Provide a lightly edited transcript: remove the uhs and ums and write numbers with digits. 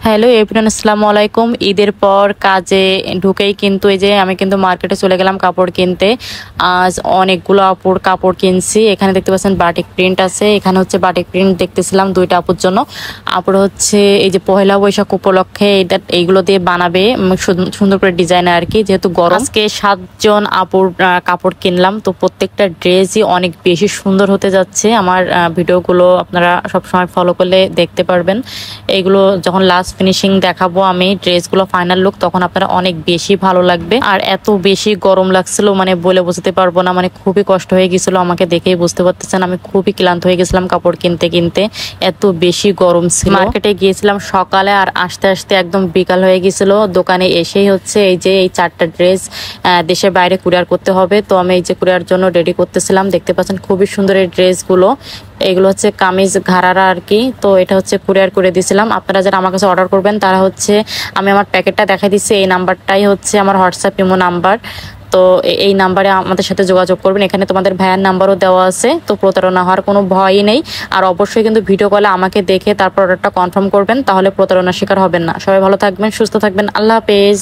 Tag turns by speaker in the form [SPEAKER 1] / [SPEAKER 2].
[SPEAKER 1] Hello everyone, আসসালামু আলাইকুম। ঈদের পর কাজে ঢুকেই কিন্তু এই যে আমি কিন্তু মার্কেটে চলে গেলাম কাপড় কিনতে। আজ অনেকগুলো আপুর কাপড় কিনছি। এখানে দেখতে পাচ্ছেন বাটিক প্রিন্ট আছে। এখানে হচ্ছে বাটিক প্রিন্ট দেখতেছিলাম দুইটা আপুর জন্য। আপুর হচ্ছে এই যে পহেলা বৈশাখ উপলক্ষে এইগুলো দিয়ে বানাবে সুন্দর করে ডিজাইন আর কি, যেহেতু গরম। আজকে 7জন আপুর কাপড় কিনলাম, তো প্রত্যেকটা ড্রেসই অনেক বেশি সুন্দর হতে যাচ্ছে। আমার ভিডিওগুলো আপনারা সবসময় ফলো করলে দেখতে পারবেন। এইগুলো যখন লাস্ট ফিনিশিং দেখাবো আমি ড্রেসগুলো ফাইনাল লুক, তখন আপনারা অনেক বেশি ভালো লাগবে। আর এত বেশি গরম লাগছিল মানে বলে বুঝতে পারবো না, মানে খুবই কষ্ট হয়ে গেছিল। আমাকে দেখেই বুঝতে পারতেছেন আমি খুবই ক্লান্ত হয়ে গেছিলাম কাপড় কিনতে কিনতে, এত বেশি গরম ছিল। মার্কেটে গিয়েছিলাম সকালে, আর আস্তে আস্তে একদম বিকাল হয়ে গেছিল। দোকানে এসেই হচ্ছে এই যে এই 4টা ড্রেস দেশের বাইরে কুরিয়ার করতে হবে, তো আমি এই যে কুরিয়ার জন্য রেডি করতেছিলাম। দেখতে পাচ্ছেন খুবই সুন্দর এই ড্রেসগুলো। এগুলো হচ্ছে কামিজ ঘাড়ারা আর কি, তো এটা হচ্ছে কুরিয়ার করে দিয়েছিলাম। আপনারা যারা আমার কাছে অর্ডার করবেন তারা হচ্ছে আমি আমার প্যাকেটটা দেখাই দিচ্ছি, এই নাম্বারটাই হচ্ছে আমার হোয়াটসঅ্যাপ ইমো নাম্বার। তো এই নাম্বারে আমাদের সাথে যোগাযোগ করবেন। এখানে তোমাদের ভাইয়ের নাম্বারও দেওয়া আছে, তো প্রতারণা হওয়ার কোনো ভয়ই নেই। আর অবশ্যই কিন্তু ভিডিও কলে আমাকে দেখে তারপর অর্ডারটা কনফার্ম করবেন, তাহলে প্রতারণার শিকার হবেন না। সবাই ভালো থাকবেন, সুস্থ থাকবেন, আল্লাহ হাফেজ।